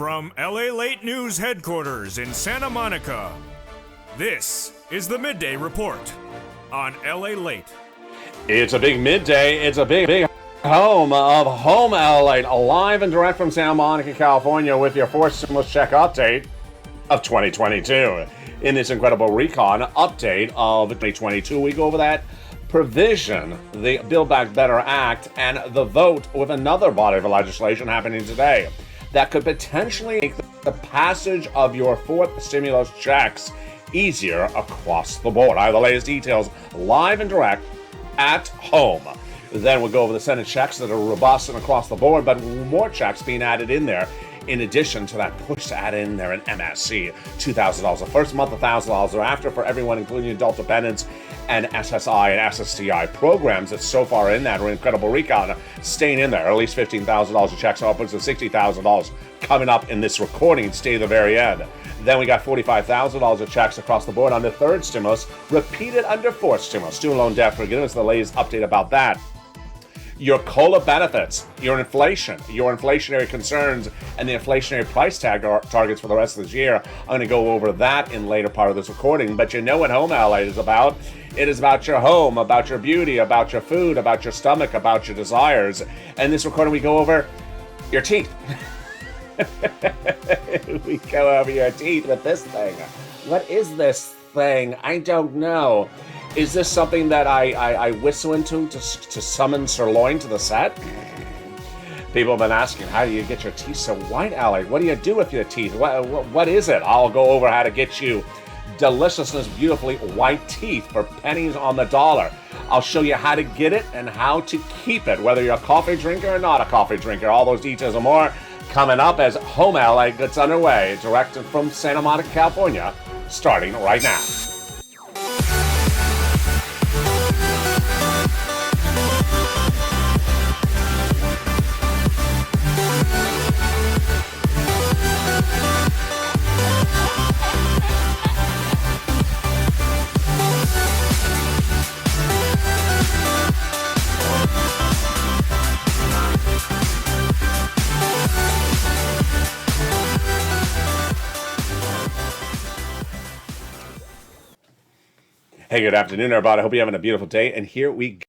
From LALATE News headquarters in Santa Monica, this is the Midday Report on LALATE. It's a big midday. It's a big home of Home LALATE, live and direct from Santa Monica, California, with your fourth stimulus check update of 2022. In this incredible recon update of 2022, we go over that provision, the Build Back Better Act, and the vote with another body of legislation happening today that could potentially make the passage of your fourth stimulus checks easier across the board. I have the latest details live and direct at home. Then we'll go over the Senate checks that are robust and across the board, but more checks being added in there. In addition to that push to add in there an MSC, $2,000 the first month, $1,000 thereafter for everyone, including adult dependents and SSI and SSDI programs that so far in that are incredible recon, staying in there. At least $15,000 of checks, upwards of $60,000 coming up in this recording. Stay to the very end. Then we got $45,000 of checks across the board on the third stimulus, repeated under fourth stimulus. Student loan debt forgiveness, the latest update about that. Your COLA benefits, your inflation, your inflationary concerns, and the inflationary price tag targets for the rest of this year. I'm going to go over that in later part of this recording. But you know what Home LALATE is about. It is about your home, about your beauty, about your food, about your stomach, about your desires. And this recording, we go over your teeth. We go over your teeth with this thing. What is this thing? I don't know. Is this something that I whistle into to summon sirloin to the set? People have been asking, how do you get your teeth so white, Alec? What do you do with your teeth? What is it? I'll go over how to get you deliciousness, beautifully white teeth for pennies on the dollar. I'll show you how to get it and how to keep it, whether you're a coffee drinker or not a coffee drinker. All those details and more coming up as Home LALATE gets underway, directed from Santa Monica, California, starting right now. Hey, good afternoon, everybody. I hope you're having a beautiful day. And here we go.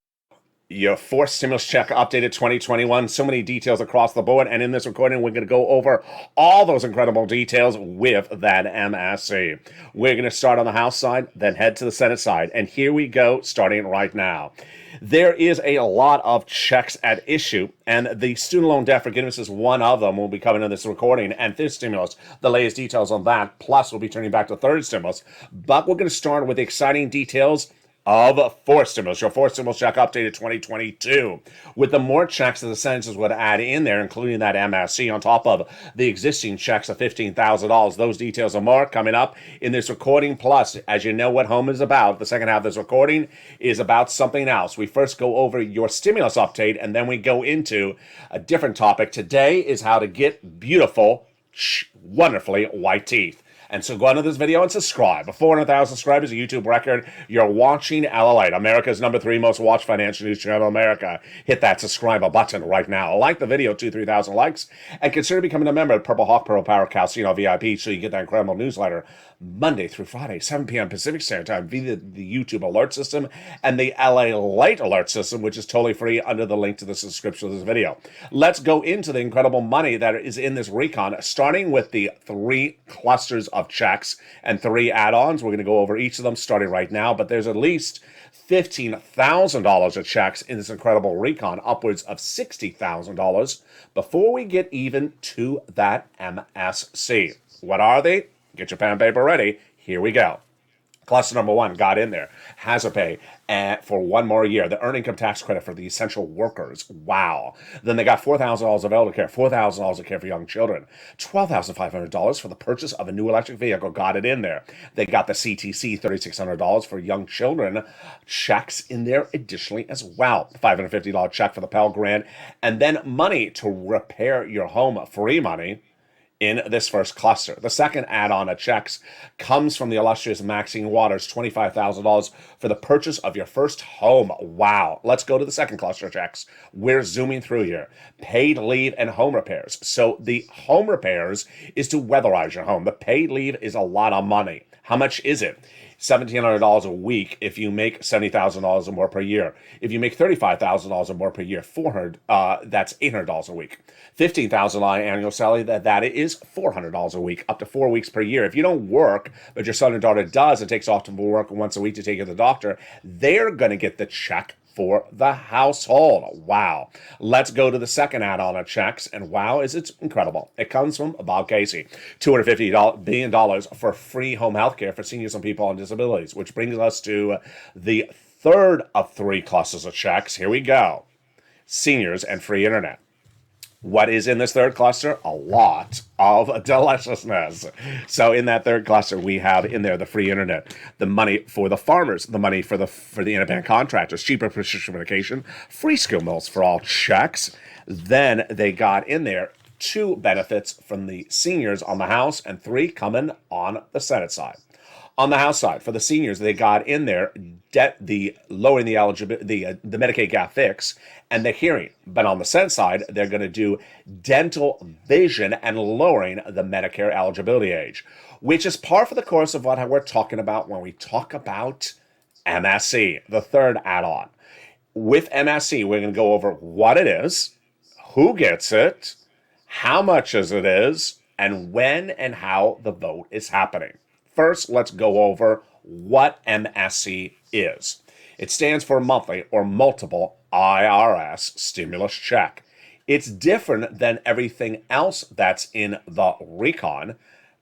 Your fourth stimulus check updated 2021. So many details across the board. And in this recording, we're going to go over all those incredible details with that MSC. We're going to start on the House side, then head to the Senate side. And here we go, starting right now. There is a lot of checks at issue, and the student loan debt forgiveness is one of them. We'll be coming in this recording, and fifth stimulus, the latest details on that. Plus, we'll be turning back to third stimulus. But we're going to start with the exciting details of fourth stimulus, your fourth stimulus check updated 2022. With the more checks that the senators would add in there, including that MSC on top of the existing checks of $15,000. Those details and more coming up in this recording. Plus, as you know what home is about, the second half of this recording is about something else. We first go over your stimulus update, and then we go into a different topic. Today is how to get beautiful, wonderfully white teeth. And so go into this video and subscribe. 400,000 subscribers, a YouTube record. You're watching LALATE, America's #3 most watched financial news channel in America. Hit that subscribe button right now. Like the video, 2,000-3,000 likes. And consider becoming a member of Purple Hawk, Purple Power, Casino VIP so you get that incredible newsletter Monday through Friday, 7 p.m. Pacific Standard Time via the YouTube alert system and the LALATE alert system, which is totally free under the link to the description of this video. Let's go into the incredible money that is in this recon, starting with the three clusters of checks and three add-ons. We're going to go over each of them starting right now, but there's at least $15,000 of checks in this incredible recon, upwards of $60,000 before we get even to that MSC. What are they? Get your pen and paper ready. Here we go. Cluster number one got in there. Hazard pay for one more year. The earned income tax credit for the essential workers. Wow. Then they got $4,000 of elder care, $4,000 of care for young children, $12,500 for the purchase of a new electric vehicle. Got it in there. They got the CTC, $3,600 for young children. Checks in there additionally as well. $550 check for the Pell Grant. And then money to repair your home. Free money in this first cluster. The second add-on of checks comes from the illustrious Maxine Waters, $25,000 for the purchase of your first home. Wow. Let's go to the second cluster of checks. We're zooming through here. Paid leave and home repairs. So the home repairs is to weatherize your home. The paid leave is a lot of money. How much is it? $1,700 a week if you make $70,000 or more per year. If you make $35,000 or more per year, that's $800 a week. $15,000 annual salary, that is $400 a week, up to 4 weeks per year. If you don't work, but your son or daughter does and takes off to work once a week to take you to the doctor, they're going to get the check for the household. Wow. Let's go to the second add-on of checks, and wow, it's incredible. It comes from Bob Casey. $250 billion for free home health care for seniors and people on disabilities, which brings us to the third of three clusters of checks. Here we go. Seniors and free internet. What is in this third cluster? A lot of deliciousness. So in that third cluster, we have in there the free internet, the money for the farmers, the money for the independent contractors, cheaper prescription medication, free skill mills for all checks. Then they got in there 2 benefits from the seniors on the House and 3 coming on the Senate side. On the House side, for the seniors, they got in there lowering the eligibility, the Medicaid gap fix, and the hearing. But on the Senate side, they're going to do dental, vision, and lowering the Medicare eligibility age, which is par for the course of what we're talking about when we talk about MSC, the third add-on. With MSC, we're going to go over what it is, who gets it, how much it is, and when and how the vote is happening. First, let's go over what MSC is. It stands for monthly or multiple IRS stimulus check. It's different than everything else that's in the recon,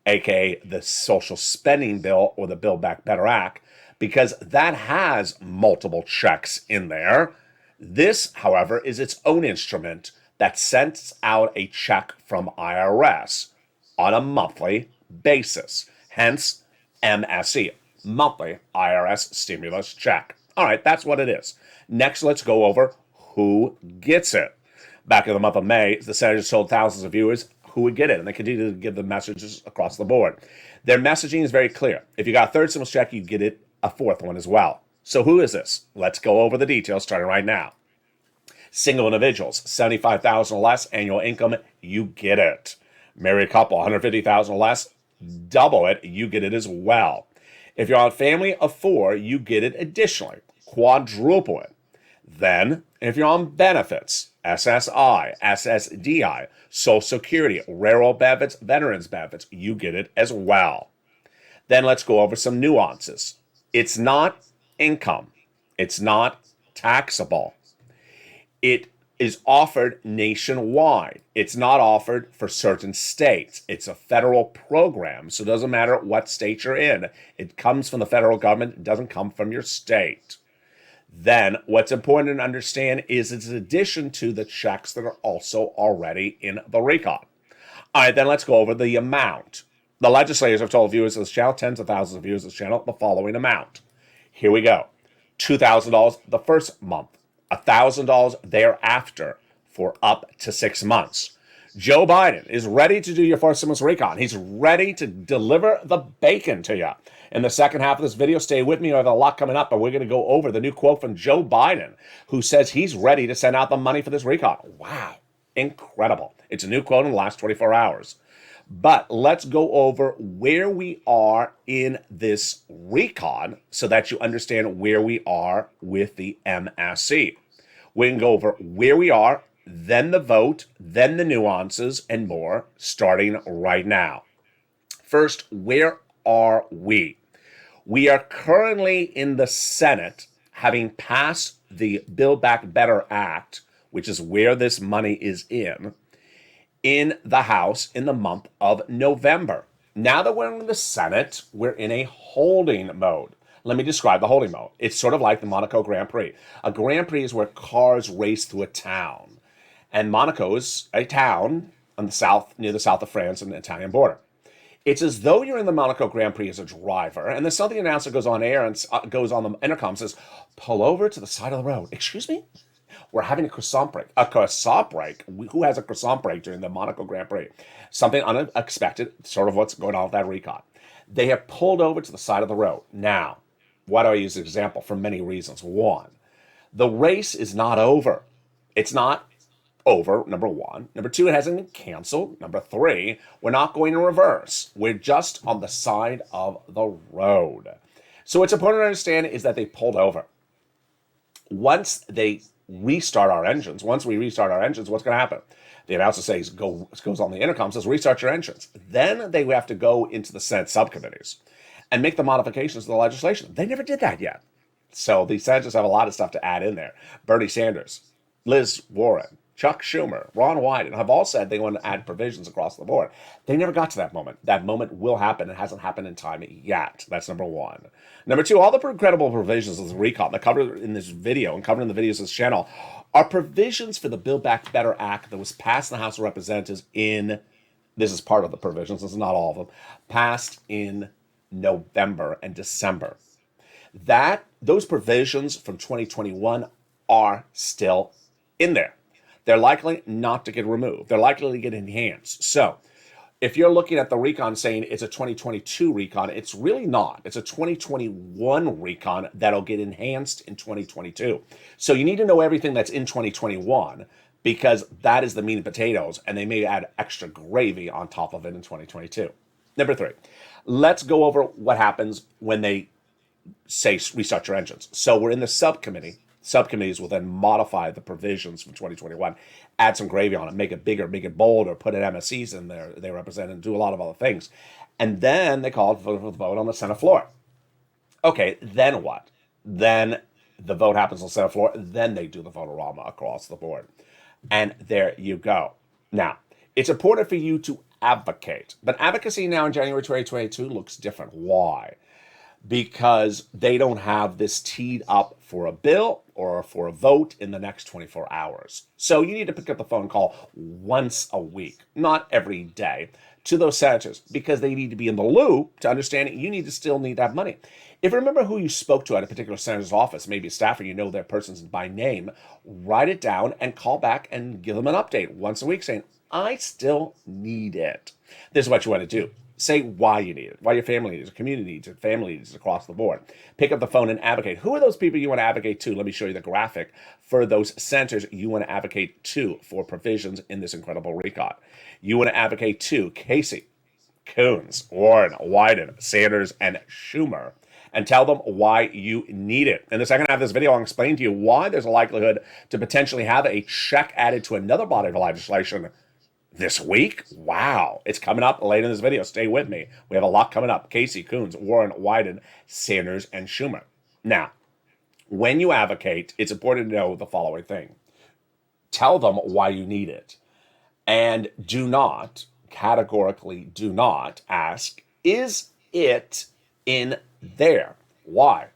aka the social spending bill or the Build Back Better Act, because that has multiple checks in there. This, however, is its own instrument that sends out a check from IRS on a monthly basis. Hence, MSC, monthly IRS stimulus check. All right, that's what it is. Next, let's go over who gets it. Back in the month of May, the senators told thousands of viewers who would get it, and they continue to give the messages across the board. Their messaging is very clear. If you got a third stimulus check, you get it a fourth one as well. So who is this? Let's go over the details starting right now. Single individuals, $75,000 or less annual income, you get it. Married couple, $150,000 or less, double it, you get it as well. If you're on a family of 4, you get it additionally, quadruple it. Then, if you're on benefits, SSI, SSDI, Social Security, railroad benefits, veterans benefits, you get it as well. Then let's go over some nuances. It's not income. It's not taxable. It is offered nationwide. It's not offered for certain states. It's a federal program, so it doesn't matter what state you're in. It comes from the federal government. It doesn't come from your state. Then what's important to understand is it's in addition to the checks that are also already in the recon. All right, then let's go over the amount. The legislators have told viewers of this channel, tens of thousands of viewers of this channel, the following amount. Here we go. $2,000 the first month. $1,000 thereafter for up to 6 months. Joe Biden is ready to do your first stimulus recon. He's ready to deliver the bacon to you. In the second half of this video, stay with me. I have a lot coming up, but we're going to go over the new quote from Joe Biden, who says he's ready to send out the money for this recon. Wow, incredible. It's a new quote in the last 24 hours. But let's go over where we are in this recon so that you understand where we are with the MSC. We can go over where we are, then the vote, then the nuances, and more, starting right now. First, where are we? We are currently in the Senate, having passed the Build Back Better Act, which is where this money is in the House in the month of November. Now that we're in the Senate, we're in a holding mode. Let me describe the holding mode. It's sort of like the Monaco Grand Prix. A Grand Prix is where cars race through a town. And Monaco is a town on the south, near the south of France and the Italian border. It's as though you're in the Monaco Grand Prix as a driver, and then suddenly the announcer goes on air and goes on the intercom and says, pull over to the side of the road. Excuse me? We're having a croissant break. A croissant break? Who has a croissant break during the Monaco Grand Prix? Something unexpected, sort of what's going on with that recon. They have pulled over to the side of the road. Now, why do I use an example? For many reasons. One, the race is not over. It's not over, number one. Number two, it hasn't been canceled. Number three, we're not going in reverse. We're just on the side of the road. So what's important to understand is that they pulled over. Once they restart our engines, what's going to happen? The announcer goes on the intercom, says, restart your engines. Then they have to go into the Senate subcommittees and make the modifications to the legislation. They never did that yet. So the senators have a lot of stuff to add in there. Bernie Sanders, Liz Warren, Chuck Schumer, Ron Wyden have all said they want to add provisions across the board. They never got to that moment. That moment will happen. It hasn't happened in time yet. That's number one. Number two, all the incredible provisions of the recall that covered in this video and covered in the videos of this channel are provisions for the Build Back Better Act that was passed in the House of Representatives this is part of the provisions, this is not all of them, passed in November and December. Those provisions from 2021 are still in there. They're likely not to get removed. They're likely to get enhanced. So if you're looking at the recon saying it's a 2022 recon, it's really not. It's a 2021 recon that'll get enhanced in 2022. So you need to know everything that's in 2021 because that is the meat and potatoes, and they may add extra gravy on top of it in 2022. Number three, let's go over what happens when they say restart your engines. So we're in the subcommittee. Subcommittees will then modify the provisions from 2021, add some gravy on it, make it bigger, make it bolder, put an MSCs in there they represent, and do a lot of other things. And then they call for the vote on the Senate floor. Okay, then what? Then the vote happens on the Senate floor, then they do the vote-a-rama across the board. And there you go. Now, it's important for you to advocate. But advocacy now in January 2022 looks different. Why? Because they don't have this teed up for a bill or for a vote in the next 24 hours. So you need to pick up the phone call once a week, not every day, to those senators because they need to be in the loop to understand it. You still need to have money. If you remember who you spoke to at a particular senator's office, maybe a staffer, you know their person by name, write it down and call back and give them an update once a week saying, I still need it. This is what you want to do. Say why you need it, why your family needs it, community needs it, family needs it across the board. Pick up the phone and advocate. Who are those people you want to advocate to? Let me show you the graphic for those senators you want to advocate to for provisions in this incredible recon. You want to advocate to Casey, Coons, Warren, Wyden, Sanders, and Schumer, and tell them why you need it. In the second half of this video, I'll explain to you why there's a likelihood to potentially have a check added to another body of legislation this week. Wow. It's coming up later in this video. Stay with me. We have a lot coming up. Casey, Coons, Warren, Wyden, Sanders, and Schumer. Now, when you advocate, it's important to know the following thing. Tell them why you need it. And categorically do not ask, is it in there? Why?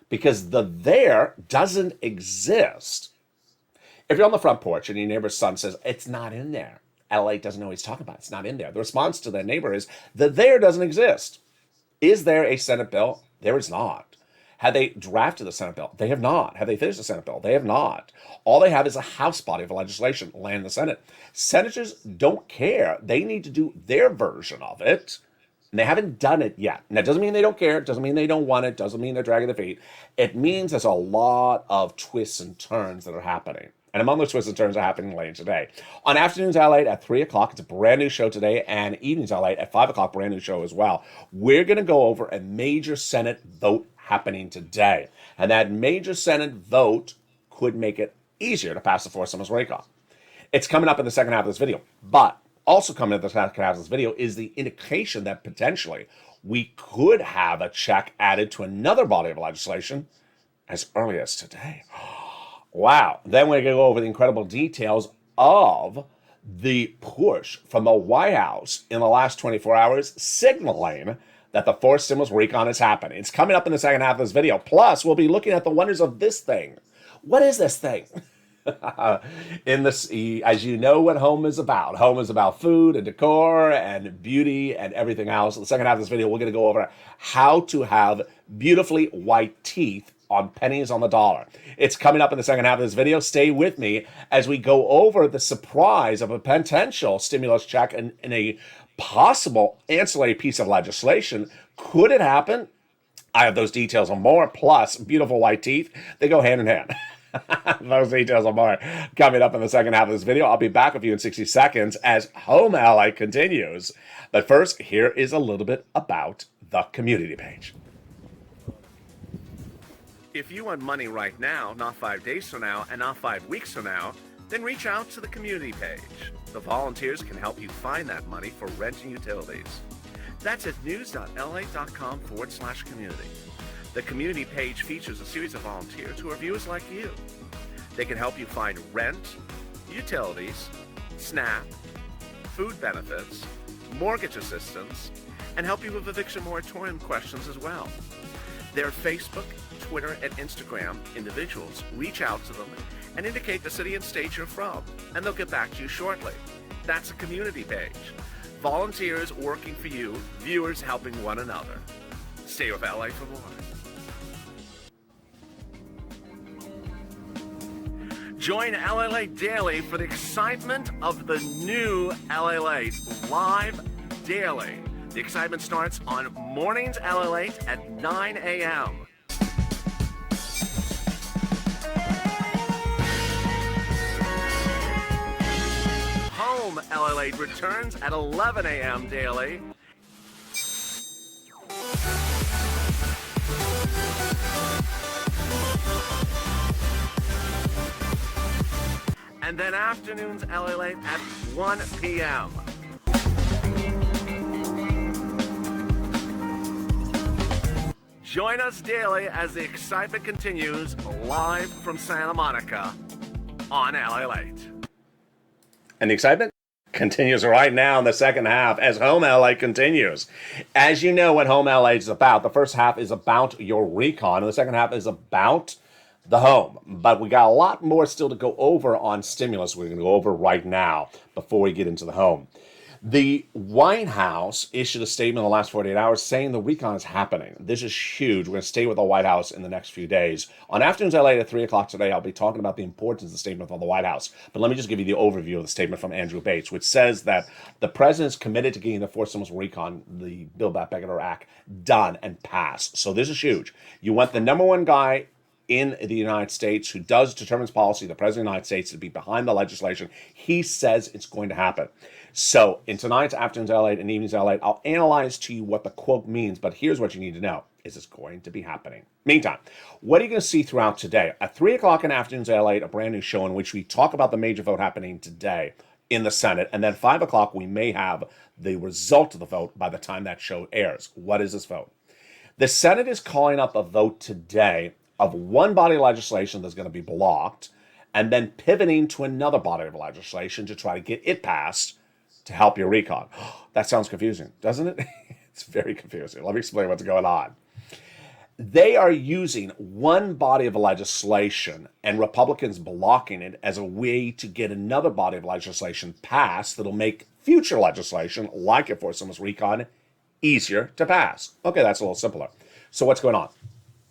Because the there doesn't exist. If you're on the front porch and your neighbor's son says, it's not in there, LALATE doesn't know what he's talking about. It's not in there. The response to their neighbor is, the there doesn't exist. Is there a Senate bill? There is not. Have they drafted the Senate bill? They have not. Have they finished the Senate bill? They have not. All they have is a House body of legislation land in the Senate. Senators don't care. They need to do their version of it. And they haven't done it yet. And that doesn't mean they don't care. It doesn't mean they don't want it. It doesn't mean they're dragging their feet. It means there's a lot of twists and turns that are happening. And among those twists and turns are happening later today. On Afternoons LALATE at 3 o'clock, it's a brand new show today, and Evenings LALATE at 5 o'clock, brand new show as well. We're going to go over a major Senate vote happening today. And that major Senate vote could make it easier to pass the fourth stimulus recall. It's coming up in the second half of this video. But also coming up in the second half of this video is the indication that potentially we could have a check added to another body of legislation as early as today. Wow. Then we're going to go over the incredible details of the push from the White House in the last 24 hours, signaling that the fourth stimulus recon is happening. It's coming up in the second half of this video. Plus, we'll be looking at the wonders of this thing. What is this thing? As you know what home is about. Home is about food and decor and beauty and everything else. In the second half of this video, we're going to go over how to have beautifully white teeth on pennies on the dollar. It's coming up in the second half of this video. Stay with me as we go over the surprise of a potential stimulus check and a possible ancillary piece of legislation. Could it happen? I have those details and more, plus beautiful white teeth. They go hand in hand. Those details and more coming up in the second half of this video. I'll be back with you in 60 seconds as Home LA continues. But first, here is a little bit about the community page. If you want money right now, not 5 days from now, and not 5 weeks from now, then reach out to the community page. The volunteers can help you find that money for rent and utilities. That's at news.la.com/community. The community page features a series of volunteers who are viewers like you. They can help you find rent, utilities, SNAP, food benefits, mortgage assistance, and help you with eviction moratorium questions as well. Their Facebook, Twitter, and Instagram individuals reach out to them and indicate the city and state you're from, and they'll get back to you shortly. That's a community page. Volunteers working for you, viewers helping one another. Stay with LA for more. Join LALATE daily for the excitement of the new LALATE live daily. The excitement starts on mornings LALATE at 9 a.m. Home LALATE returns at 11 a.m. daily. And then afternoons LALATE at 1 p.m. Join us daily as the excitement continues live from Santa Monica on LALATE. And the excitement continues right now in the second half as Home LA continues. As you know what Home LA is about, the first half is about your recon, and the second half is about the home. But we got a lot more still to go over on stimulus we're going to go over right now before we get into the home. The White House issued a statement in the last 48 hours saying the recon is happening. This is huge. We're going to stay with the White House in the next few days. On Afternoons LA at 3 o'clock today, I'll be talking about the importance of the statement from the White House. But let me just give you the overview of the statement from Andrew Bates, which says that the president is committed to getting the forced stimulus recon, the Build Back Better Act, done and passed. So this is huge. You want the number one guy in the United States who determines policy, the President of the United States, to be behind the legislation. He says it's going to happen. So in tonight's Afternoons LALATE and Evenings LALATE, I'll analyze to you what the quote means, but here's what you need to know. Is this going to be happening? Meantime, what are you going to see throughout today? At 3 o'clock in Afternoons LALATE, a brand new show in which we talk about the major vote happening today in the Senate, and then 5 o'clock we may have the result of the vote by the time that show airs. What is this vote? The Senate is calling up a vote today of one body of legislation that's going to be blocked, and then pivoting to another body of legislation to try to get it passed to help your recon. That sounds confusing, doesn't it? It's very confusing. Let me explain what's going on. They are using one body of legislation and Republicans blocking it as a way to get another body of legislation passed that'll make future legislation, like a forced stimulus recon, easier to pass. Okay, that's a little simpler. So what's going on?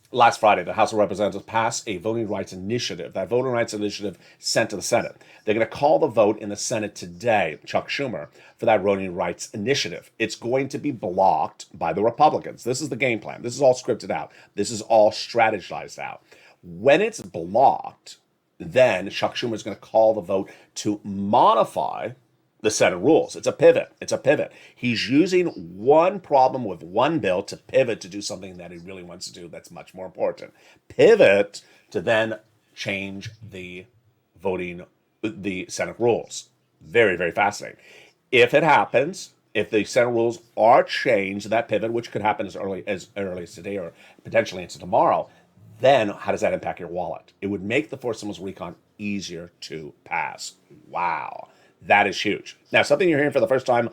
Last Friday, the House of Representatives passed a voting rights initiative. That voting rights initiative sent to the Senate. They're going to call the vote in the Senate today, Chuck Schumer, for that voting rights initiative. It's going to be blocked by the Republicans. This is the game plan. This is all scripted out. This is all strategized out. When it's blocked, then Chuck Schumer is going to call the vote to modify the Senate rules. It's a pivot. It's a pivot. He's using one problem with one bill to pivot to do something that he really wants to do that's much more important. Pivot to then change the Senate rules. Very, very fascinating. If it happens, if the Senate rules are changed, that pivot, which could happen as early as today or potentially into tomorrow, then how does that impact your wallet? It would make the forced stimulus recon easier to pass. Wow. That is huge. Now, something you're hearing for the first time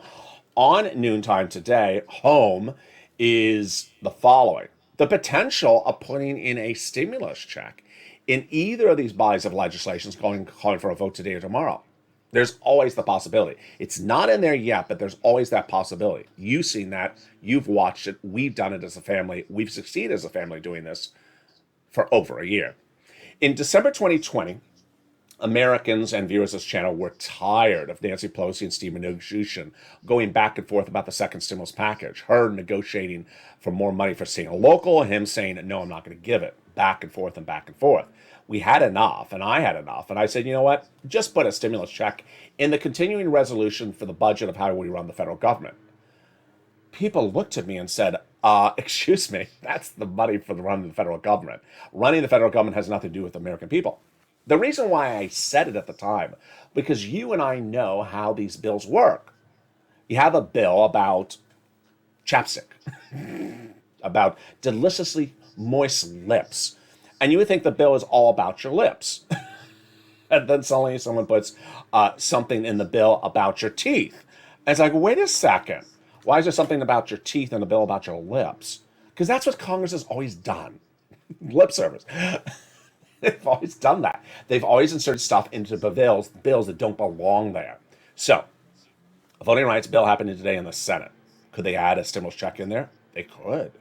on Noontime today, home, is the following. The potential of putting in a stimulus check in either of these bodies of legislation calling for a vote today or tomorrow. There's always the possibility. It's not in there yet, but there's always that possibility. You've seen that. You've watched it. We've done it as a family. We've succeeded as a family doing this for over a year. In December 2020, Americans and viewers of this channel were tired of Nancy Pelosi and Steve Mnuchin going back and forth about the second stimulus package, her negotiating for more money for staying local, him saying, no, I'm not going to give it, back and forth and back and forth. We had enough, and I had enough, and I said, you know what, just put a stimulus check in the continuing resolution for the budget of how we run the federal government. People looked at me and said, excuse me, that's the money for the running the federal government. Running the federal government has nothing to do with the American people. The reason why I said it at the time, because you and I know how these bills work. You have a bill about chapstick, about deliciously moist lips, and you would think the bill is all about your lips. And then suddenly someone puts something in the bill about your teeth. And it's like, wait a second. Why is there something about your teeth in the bill about your lips? Because that's what Congress has always done. Lip service. They've always done that. They've always inserted stuff into bills that don't belong there. So, a voting rights bill happening today in the Senate. Could they add a stimulus check in there? They could.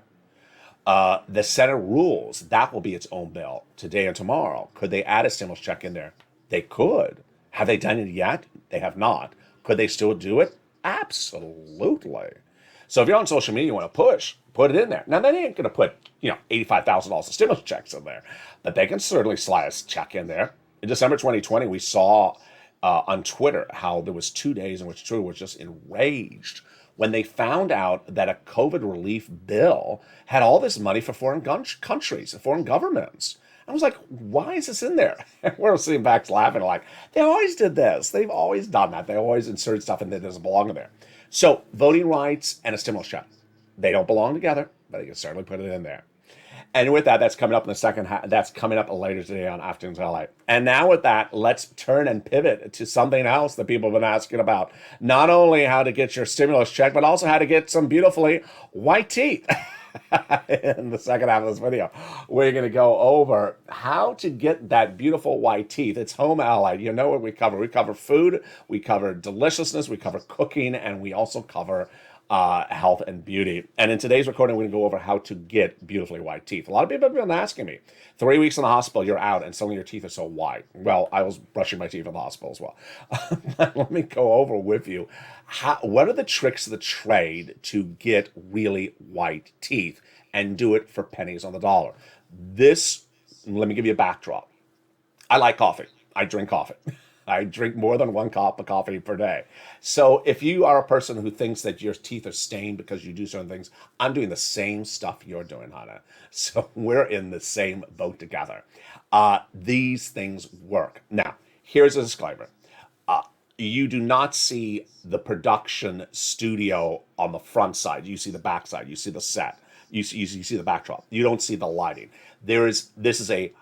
The Senate rules, that will be its own bill today and tomorrow. Could they add a stimulus check in there? They could. Have they done it yet? They have not. Could they still do it? Absolutely. So if you're on social media, you want to push, put it in there. Now, they ain't going to put, $85,000 of stimulus checks in there, but they can certainly slide a check in there. In December 2020, we saw on Twitter how there was 2 days in which Twitter was just enraged when they found out that a COVID relief bill had all this money for foreign countries, foreign governments. I was like, why is this in there? And we're sitting back laughing like, they always did this. They've always done that. They always insert stuff in that doesn't belong in there. So voting rights and a stimulus check, they don't belong together, but you can certainly put it in there. And with that, that's coming up in the second half. That's coming up later today on Afternoons LA. And now with that, let's turn and pivot to something else that people have been asking about. Not only how to get your stimulus check, but also how to get some beautifully white teeth. In the second half of this video, we're going to go over how to get that beautiful white teeth. It's home allied. You know what we cover. We cover food, we cover deliciousness, we cover cooking, and we also cover health and beauty. And in today's recording, we're going to go over how to get beautifully white teeth. A lot of people have been asking me, 3 weeks in the hospital, you're out, and suddenly your teeth are so white. Well, I was brushing my teeth in the hospital as well. Let me go over with you. What are the tricks of the trade to get really white teeth and do it for pennies on the dollar? Let me give you a backdrop. I like coffee. I drink coffee. I drink more than 1 cup of coffee per day. So if you are a person who thinks that your teeth are stained because you do certain things, I'm doing the same stuff you're doing, Hannah. So we're in the same boat together. These things work. Now, here's a disclaimer. You do not see the production studio on the front side. You see the back side. You see the set. You see the backdrop. You don't see the lighting. This is a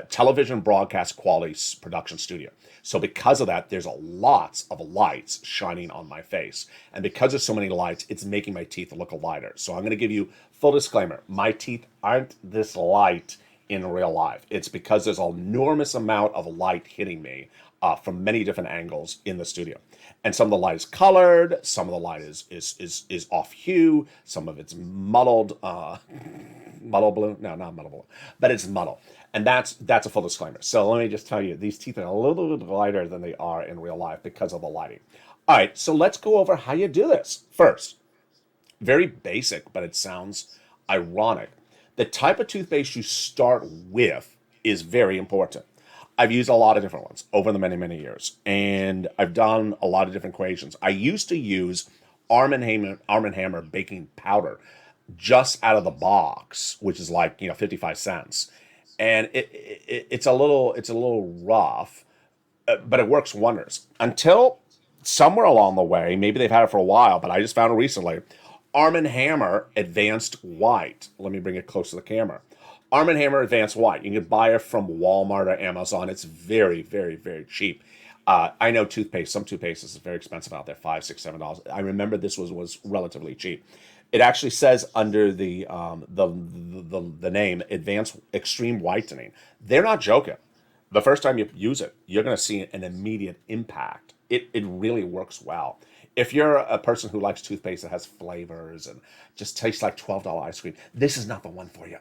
television broadcast quality production studio. So because of that, there's lots of lights shining on my face. And because there's so many lights, it's making my teeth look lighter. So I'm going to give you full disclaimer. My teeth aren't this light in real life. It's because there's an enormous amount of light hitting me from many different angles in the studio. And some of the light is colored, some of the light is off hue, some of it's muddled, muddle blue. No, not muddle blue, but it's muddle. And that's a full disclaimer. So let me just tell you, these teeth are a little bit lighter than they are in real life because of the lighting. All right, so let's go over how you do this. First, very basic, but it sounds ironic. The type of toothpaste you start with is very important. I've used a lot of different ones over the many, many years, and I've done a lot of different equations. I used to use Arm & Hammer baking powder just out of the box, which is like 55 cents, and it's a little rough, but it works wonders until somewhere along the way. Maybe they've had it for a while, but I just found it recently. Arm & Hammer Advanced White. Let me bring it close to the camera. Arm & Hammer Advanced White. You can buy it from Walmart or Amazon. It's very, very, very cheap. I know some toothpaste is very expensive out there, $5, $6, $7. I remember this was relatively cheap. It actually says under the name Advanced Extreme Whitening. They're not joking. The first time you use it, you're going to see an immediate impact. It really works well. If you're a person who likes toothpaste that has flavors and just tastes like $12 ice cream, this is not the one for you.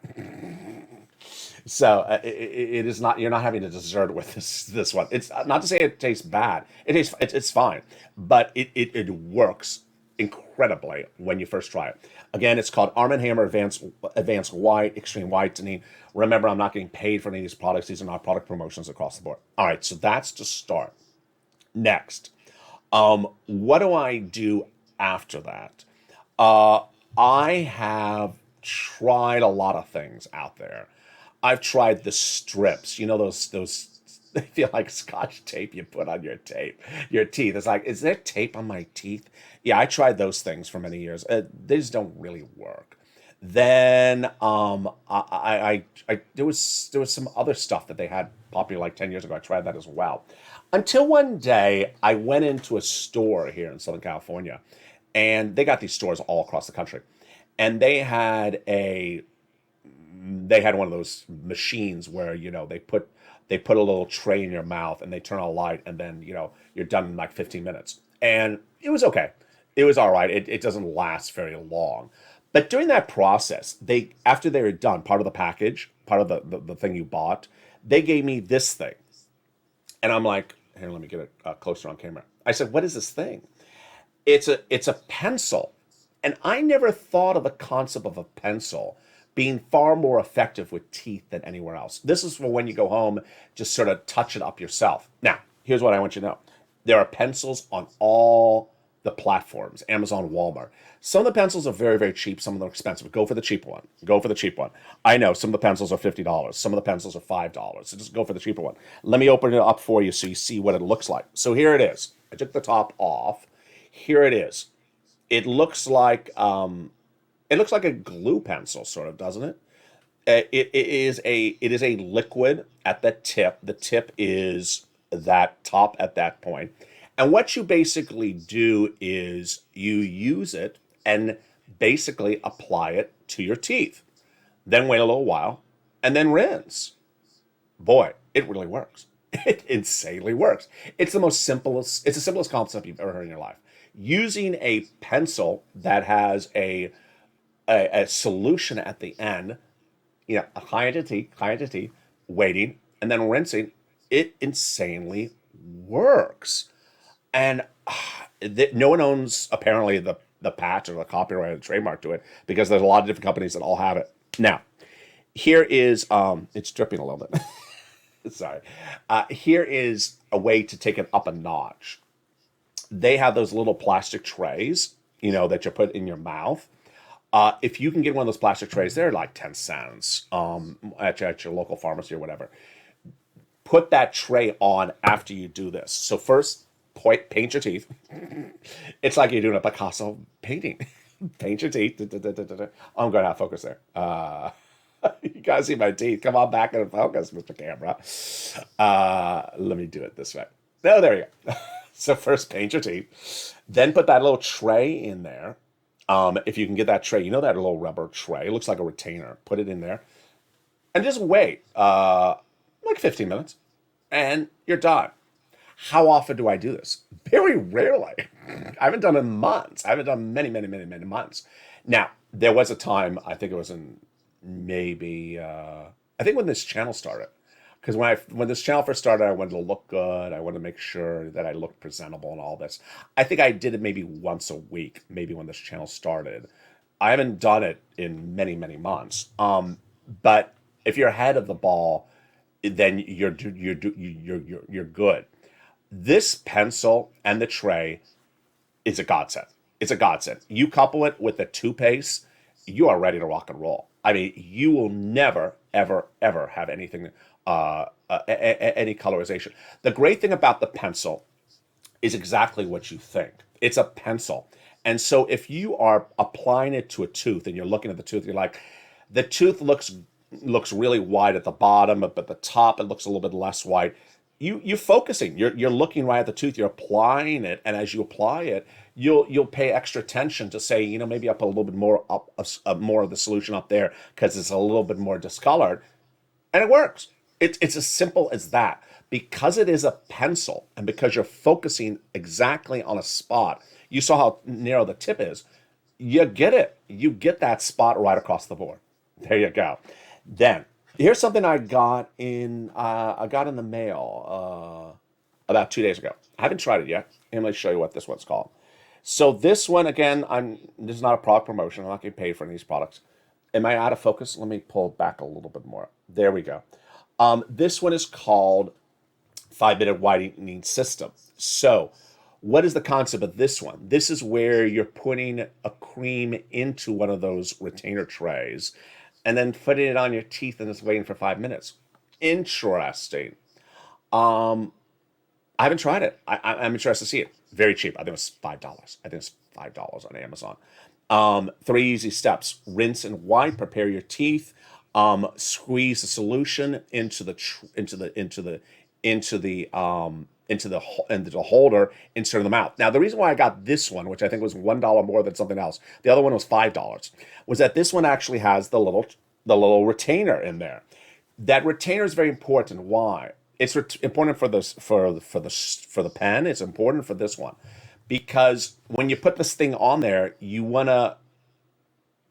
So it is not. You're not having a dessert with this one. It's not to say it tastes bad. It's fine, but it works incredibly when you first try it. Again, it's called Arm& Hammer Advanced White Extreme Whitening. Remember, I'm not getting paid for any of these products. These are not product promotions across the board. All right, so that's to start. Next, what do I do after that? I have tried a lot of things out there. I've tried the strips. You know those they feel like scotch tape you put on your teeth. It's like, is there tape on my teeth? Yeah, I tried those things for many years. They just don't really work. Then there was some other stuff that they had popular like 10 years ago. I tried that as well. Until one day I went into a store here in Southern California, and they got these stores all across the country, and they had one of those machines where they put a little tray in your mouth and they turn on a light, and then you're done in like 15 minutes, and it was okay. It was all right. It doesn't last very long, but during that process, after they were done, part of the package, part of the thing you bought, they gave me this thing, and I'm like, here, let me get it closer on camera. I said, what is this thing? It's a pencil, and I never thought of the concept of a pencil being far more effective with teeth than anywhere else. This is for when you go home, just sort of touch it up yourself. Now, here's what I want you to know. There are pencils on all the platforms, Amazon, Walmart. Some of the pencils are very, very cheap. Some of them are expensive. Go for the cheap one. Go for the cheap one. I know some of the pencils are $50. Some of the pencils are $5. So just go for the cheaper one. Let me open it up for you so you see what it looks like. So here it is. I took the top off. Here it is. It looks like a glue pencil, sort of, doesn't it? It is a liquid at the tip. The tip is that top at that point. And what you basically do is you use it and basically apply it to your teeth. Then wait a little while and then rinse. Boy, it really works. It insanely works. It's the simplest concept you've ever heard in your life. Using a pencil that has a solution at the end, applying it to teeth, waiting, and then rinsing, it insanely works. And no one owns, apparently, the patch or the copyright or the trademark to it, because there's a lot of different companies that all have it. Now, here is, it's dripping a little bit. Sorry. Here is a way to take it up a notch. They have those little plastic trays, that you put in your mouth. If you can get one of those plastic trays, they're like 10 cents at your local pharmacy or whatever. Put that tray on after you do this. So first, paint your teeth. It's like you're doing a Picasso painting. Paint your teeth. I'm going out of focus there. You guys see my teeth. Come on back into focus, Mr. Camera. Let me do it this way. No, there you go. So first, paint your teeth. Then put that little tray in there. If you can get that tray, that little rubber tray. It looks like a retainer. Put it in there. And just wait like 15 minutes. And you're done. How often do I do this? Very rarely. I haven't done it in months. I haven't done many, many, many, many months. Now, there was a time, I think it was in maybe, I think when this channel started. Because when this channel first started, I wanted to look good. I wanted to make sure that I looked presentable and all this. I think I did it maybe once a week, maybe when this channel started. I haven't done it in many, many months. But if you're ahead of the ball, then you're good. This pencil and the tray is a godsend. It's a godsend. You couple it with the toothpaste, you are ready to rock and roll. I mean, you will never, ever, ever have anything, any colorization. The great thing about the pencil is exactly what you think. It's a pencil. And so if you are applying it to a tooth and you're looking at the tooth, you're like, the tooth looks really wide at the bottom, but the top, it looks a little bit less wide. You're focusing. You're looking right at the tooth. You're applying it, and as you apply it, you'll pay extra attention to say, maybe I put a little bit more more of the solution up there because it's a little bit more discolored, and it works. It's as simple as that. Because it is a pencil, and because you're focusing exactly on a spot. You saw how narrow the tip is. You get it. You get that spot right across the board. There you go. Then Here's something I got in the mail about 2 days ago. I haven't tried it yet. I'm going to show you what this one's called. So this one again, this is not a product promotion. I'm not getting paid for any of these products. Am I out of focus? Let me pull back a little bit more. There we go. This one is called 5-minute whitening system. So, what is the concept of this one? This is where you're putting a cream into one of those retainer trays and then putting it on your teeth and it's waiting for 5 minutes. Interesting. Um, I haven't tried it. I'm interested to see it. Very cheap. I think it was $5. I think it's $5 on Amazon. Three easy steps: rinse and wipe. Prepare your teeth. Squeeze the solution into the holder, insert in the mouth. Now, the reason why I got this one, which I think was $1 more than something else, the other one was $5, was that this one actually has the little retainer in there. That retainer is very important. Why? It's important for this for the pen. It's important for this one because when you put this thing on there, you want to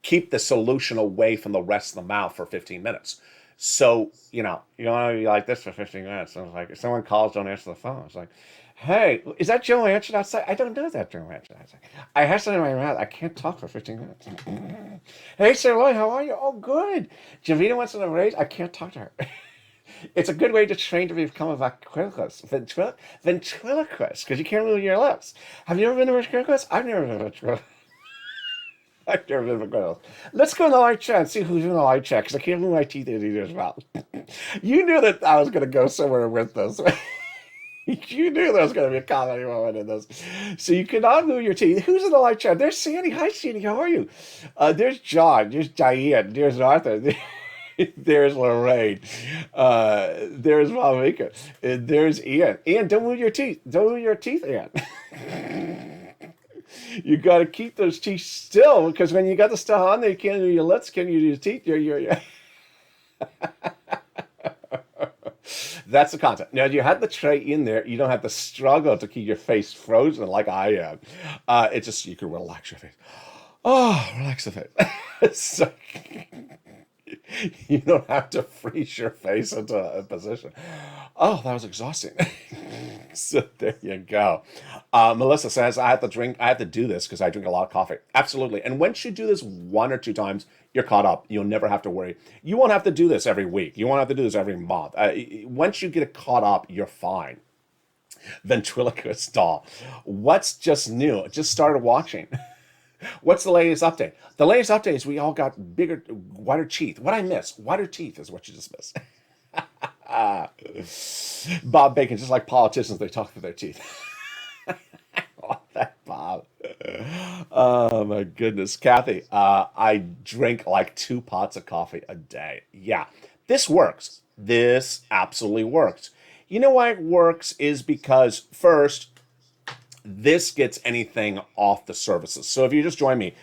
keep the solution away from the rest of the mouth for 15 minutes. So, you want to be like this for 15 minutes. And it's like, if someone calls, don't answer the phone. It's like, hey, is that Joe Manchin outside? I don't know that Joe Manchin outside. I have something in my mouth. I can't talk for 15 minutes. Hey, Sir Lloyd, how are you? Oh, good. Javita wants to raise. I can't talk to her. It's a good way to train to become a ventriloquist, because you can't move your lips. Have you ever been a ventriloquist? I've never been a ventriloquist. I've never been a ventriloquist. Let's go in the light chat and see who's in the light chat, because I can't move my teeth in either as well. You knew that I was going to go somewhere with this. You knew there was going to be a comedy moment in this. So you cannot move your teeth. Who's in the light chat? There's Sandy. Hi, Sandy. How are you? There's John. There's Diane. There's Arthur. There's Lorraine. There's Malvika. There's Ian. Ian, don't move your teeth. Don't move your teeth, Ian. You got to keep those teeth still, because when you got the stuff on there, you can't move your lips, can't use your teeth. You're That's the concept. Now, you had the tray in there. You don't have to struggle to keep your face frozen like I am. It's just, you can relax your face. Oh, relax the face. So, you don't have to freeze your face into a position. Oh, that was exhausting. So there you go. Melissa says, I have to do this because I drink a lot of coffee. Absolutely. And once you do this 1 or 2 times, you're caught up. You'll never have to worry. You won't have to do this every week. You won't have to do this every month. Once you get caught up, you're fine. Ventriloquist doll. What's just new? Just started watching. What's the latest update? The latest update is we all got bigger, whiter teeth. What I miss? Whiter teeth is what you just missed. Bob Bacon, just like politicians, they talk through their teeth. Oh, that Bob. Oh my goodness. Kathy, I drink like 2 pots of coffee a day. Yeah, this works. This absolutely works. You know why it works is because, first, this gets anything off the surfaces. So if you just join me,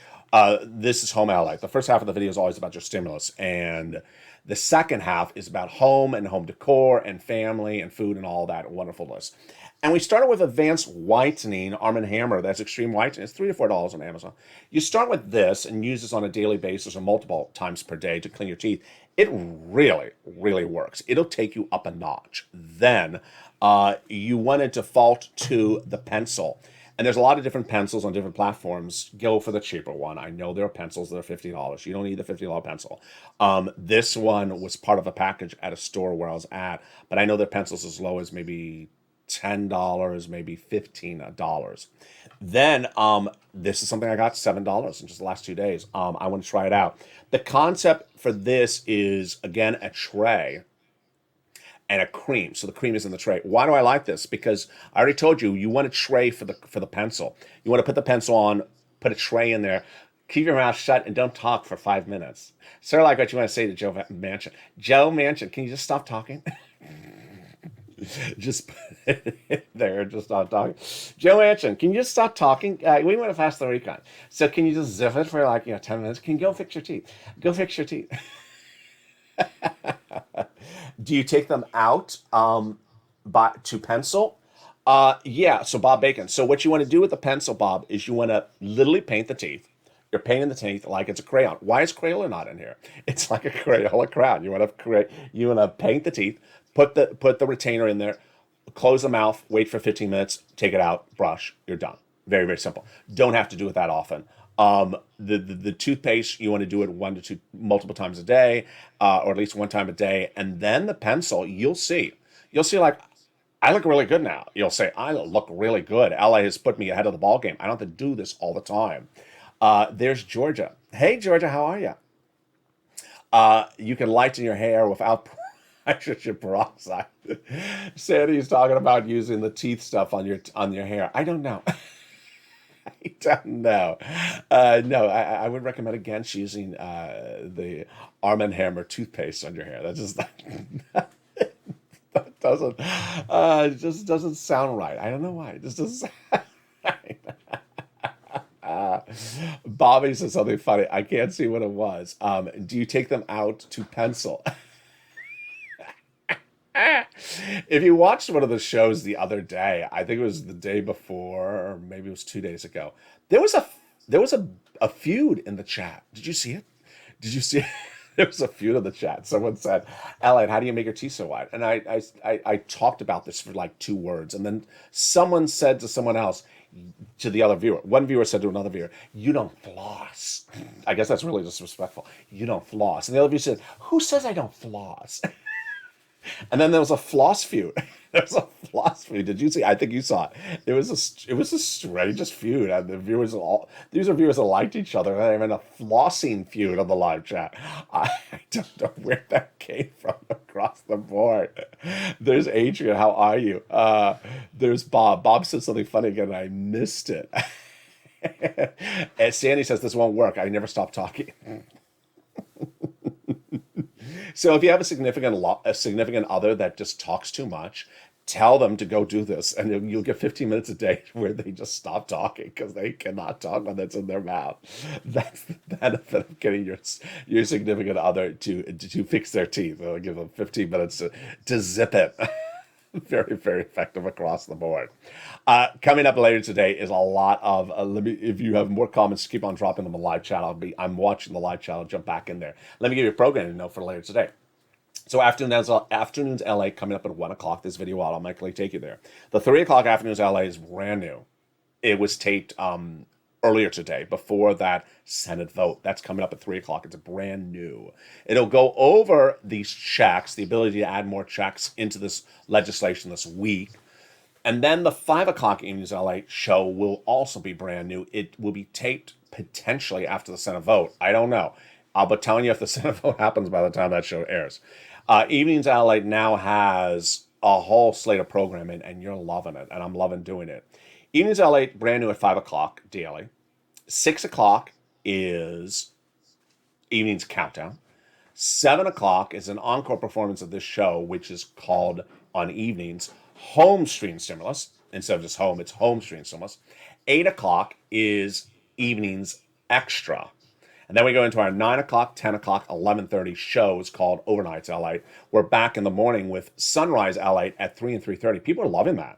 this is Home Ally. The first half of the video is always about your stimulus, and the second half is about home and home decor and family and food and all that wonderfulness. And we started with advanced whitening, Arm& Hammer. That's extreme whitening. It's $3 to $4 on Amazon. You start with this and use this on a daily basis or multiple times per day to clean your teeth. It really, really works. It'll take you up a notch. Then you want to default to the pencil. And there's a lot of different pencils on different platforms. Go for the cheaper one. I know there are pencils that are $50. You don't need the $50 pencil. This one was part of a package at a store where I was at, but I know there are pencils as low as maybe $10, maybe $15. Then this is something I got $7 in just the last 2 days. I want to try it out. The concept for this is, again, a tray and a cream. So the cream is in the tray. Why do I like this? Because I already told you, you want a tray for the pencil. You want to put the pencil on, put a tray in there, keep your mouth shut, and don't talk for 5 minutes. Sort of like what you want to say to Joe Manchin. Joe Manchin, can you just stop talking? Just put it there, just stop talking. Joe Manchin, can you just stop talking? We want to pass the recon. So can you just zip it for 10 minutes? Can you go fix your teeth? Go fix your teeth. Do you take them out to pencil? Yeah, so Bob Bacon. So what you want to do with the pencil, Bob, is you want to literally paint the teeth. You're painting the teeth like it's a crayon. Why is Crayola not in here? It's like a Crayola crown. You want to paint the teeth, put the retainer in there, close the mouth, wait for 15 minutes, take it out, brush, you're done. Very, very simple. Don't have to do it that often. The toothpaste, you want to do it multiple times a day, or at least one time a day. And then the pencil, you'll see like, I look really good now. You'll say, I look really good. LA has put me ahead of the ball game. I don't have to do this all the time. There's Georgia. Hey, Georgia, how are you? You can lighten your hair without hydrogen peroxide. Sandy's talking about using the teeth stuff on your hair. I don't know. I don't know. No, I would recommend against using the Arm& Hammer toothpaste on your hair. That just that doesn't it just doesn't sound right. I don't know why. It just doesn't sound right. Bobby said something funny. I can't see what it was. Do you take them out to pencil? If you watched one of the shows the other day, I think it was the day before, or maybe it was 2 days ago. There was a feud in the chat. Did you see it? Did you see it? There was a feud in the chat. Someone said, "Ellen, how do you make your teeth so wide?" And I talked about this for like 2 words, and then someone said to someone else, to the other viewer. One viewer said to another viewer, "You don't floss." I guess that's really disrespectful. You don't floss. And the other viewer said, "Who says I don't floss?" And then there was a floss feud. There was a floss feud. Did you see? I think you saw it. It was the strangest feud. And these are viewers that liked each other. They're having a flossing feud on the live chat. I don't know where that came from across the board. There's Adrian. How are you? There's Bob. Bob said something funny again, and I missed it. And Sandy says this won't work. I never stop talking. So if you have a significant other that just talks too much, tell them to go do this, and you'll get 15 minutes a day where they just stop talking because they cannot talk when that's in their mouth. That's the benefit of getting your significant other to fix their teeth. It'll give them 15 minutes to zip it. Very, very effective across the board. Coming up later today is a lot of, if you have more comments, keep on dropping them in the live chat. I'm watching the live chat. I'll jump back in there. Let me give you a programming note for later today. So afternoons LA coming up at 1 o'clock. This video will automatically take you there. The 3 o'clock afternoons LA is brand new. It was taped earlier today before that Senate vote. That's coming up at 3 o'clock. It's brand new. It'll go over these checks, the ability to add more checks into this legislation this week. And then the 5 o'clock Evenings LA show will also be brand new. It will be taped potentially after the Senate vote. I don't know. I'll be telling you if the Senate vote happens by the time that show airs. Evenings LA now has a whole slate of programming, and you're loving it, and I'm loving doing it. Evenings LA, brand new at 5 o'clock daily. 6 o'clock is Evenings Countdown. 7 o'clock is an encore performance of this show, which is called, on evenings, Home Stream Stimulus. Instead of just home, it's Home Stream Stimulus. 8 o'clock is Evenings Extra. And then we go into our 9 o'clock, 10 o'clock, 11:30 shows called Overnights LA. We're back in the morning with Sunrise LA at 3 and 3:30. People are loving that.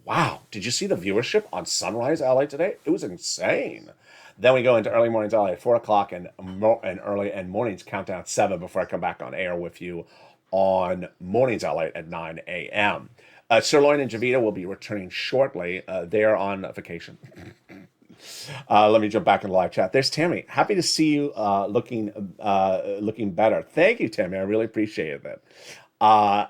Wow, did you see the viewership on Sunrise LA today? It was insane. Then we go into Early Mornings LA at 4 o'clock and Mornings Countdown at 7 before I come back on air with you on Mornings LA at 9 a.m. Sirloin and Javita will be returning shortly. They're on vacation. Let me jump back in the live chat. There's Tammy. Happy to see you looking better. Thank you, Tammy. I really appreciate that.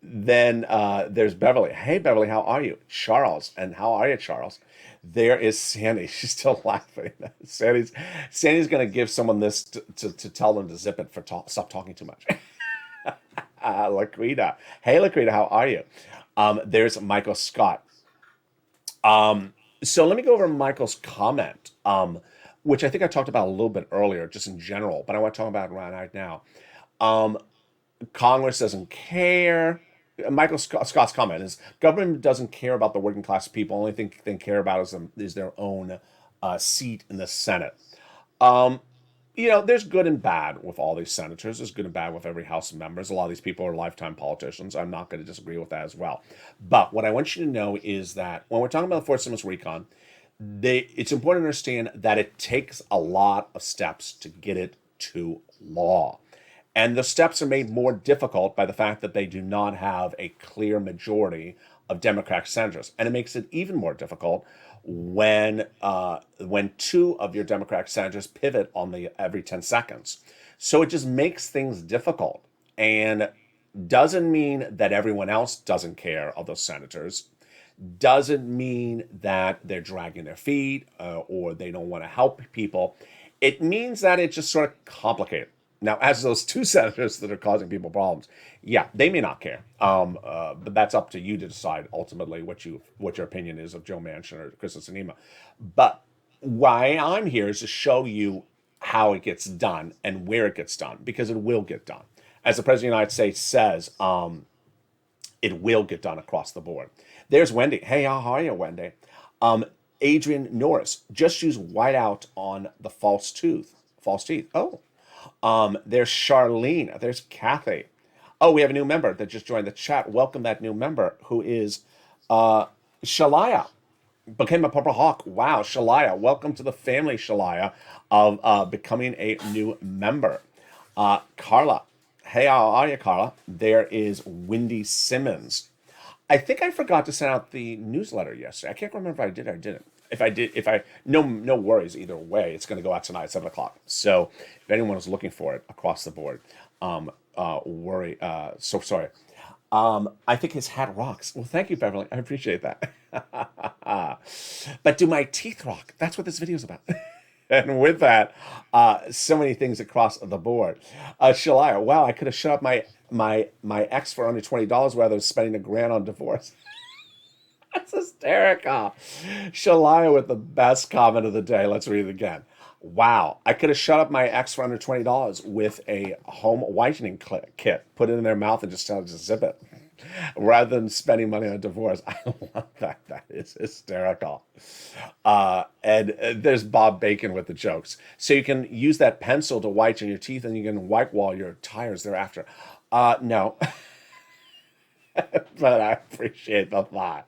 Then there's Beverly. Hey, Beverly, how are you? Charles. And how are you, Charles? There is Sandy. She's still laughing. Sandy's going to give someone this to tell them to zip it for stop talking too much. Laquita. Hey, Laquita, how are you? There's Michael Scott. So let me go over Michael's comment, which I think I talked about a little bit earlier, just in general, but I want to talk about it right now. Congress doesn't care. Michael Scott's comment is government doesn't care about the working class people. Only thing they care about is their own seat in the Senate. There's good and bad with all these senators. There's good and bad with every House of members. A lot of these people are lifetime politicians. I'm not going to disagree with that as well. But what I want you to know is that when we're talking about the fourth stimulus recon, it's important to understand that it takes a lot of steps to get it to law. And the steps are made more difficult by the fact that they do not have a clear majority of Democratic senators. And it makes it even more difficult when two of your Democratic senators pivot on the every 10 seconds. So it just makes things difficult, and doesn't mean that everyone else doesn't care of those senators. Doesn't mean that they're dragging their feet or they don't want to help people. It means that it's just sort of complicated. Now, as those two senators that are causing people problems, yeah, they may not care. But that's up to you to decide ultimately what your opinion is of Joe Manchin or Kristen Sinema. But why I'm here is to show you how it gets done and where it gets done, because it will get done. As the President of the United States says, it will get done across the board. There's Wendy. Hey, how are you, Wendy? Adrian Norris, just use whiteout on the false teeth. Oh. There's Charlene. There's Kathy. Oh, we have a new member that just joined the chat. Welcome that new member, who is Shalaya. Became a Purple Hawk. Wow, Shalaya. Welcome to the family, Shalaya, of becoming a new member. Carla. Hey, how are you, Carla? There is Wendy Simmons. I think I forgot to send out the newsletter yesterday. I can't remember if I did or didn't. No worries either way. It's going to go out tonight at 7 o'clock. So if anyone is looking for it across the board, so sorry. I think his hat rocks. Well, thank you, Beverly. I appreciate that. But do my teeth rock? That's what this video is about. And with that, so many things across the board. Shalaya, wow, I could have shut up my ex for under $20 rather than spending $1,000 on divorce. That's hysterical. Shalaya with the best comment of the day. Let's read it again. Wow, I could have shut up my ex for under $20 with a home whitening kit, put it in their mouth and just tell them to zip it, rather than spending money on a divorce. I love that. That is hysterical. And there's Bob Bacon with the jokes. So you can use that pencil to whiten your teeth, and you can white wall your tires thereafter. No. But I appreciate the thought.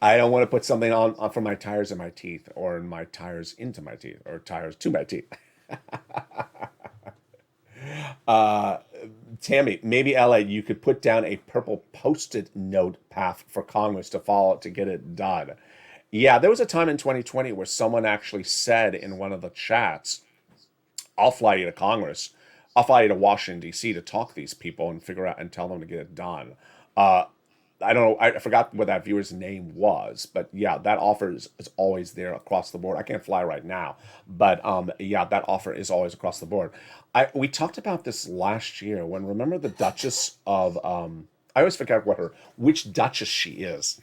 I don't want to put something on for my tires in my teeth, or in my tires into my teeth, or tires to my teeth. Tammy, maybe LA, you could put down a purple post-it note path for Congress to follow to get it done. Yeah, there was a time in 2020 where someone actually said in one of the chats, I'll fly you to Congress. I'll fly you to Washington, D.C. to talk to these people and figure out and tell them to get it done. I don't know. I forgot what that viewer's name was, but yeah, that offer is always there across the board. I can't fly right now, but yeah, that offer is always across the board. We talked about this last year when, remember the Duchess of, I always forget which Duchess she is.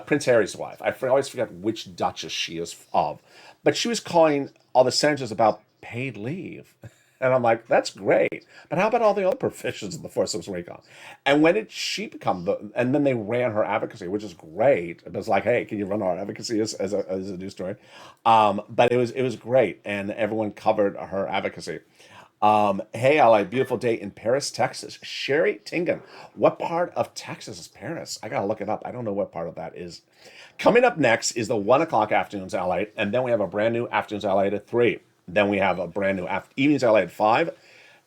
Prince Harry's wife. I always forget which Duchess she is of, but she was calling all the senators about paid leave. And I'm like, that's great. But how about all the other provisions of the Forced Service Recon? And when did she become and then they ran her advocacy, which is great. It was like, hey, can you run our advocacy as a news story? But it was great. And everyone covered her advocacy. Hey, LA, beautiful day in Paris, Texas. Sherry Tingen. What part of Texas is Paris? I got to look it up. I don't know what part of that is. Coming up next is the 1 o'clock Afternoons LA. And then we have a brand new Afternoons LA at 3. Then we have a brand new Evenings LA at 5.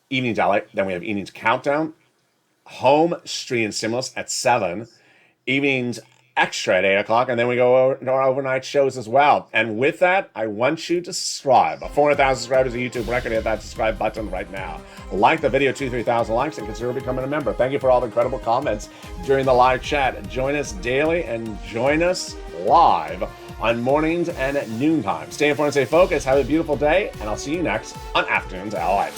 Evenings LA. Then we have Evenings Countdown. Home, Street, and Stimulus at 7. Evenings Extra at 8 o'clock. And then we go over to our overnight shows as well. And with that, I want you to subscribe. 400,000 subscribers on YouTube record. Hit that subscribe button right now. Like the video, 2,000-3,000 likes, and consider becoming a member. Thank you for all the incredible comments during the live chat. Join us daily and join us live on mornings and at noontime. Stay informed, stay focused, have a beautiful day, and I'll see you next on Afternoons LA.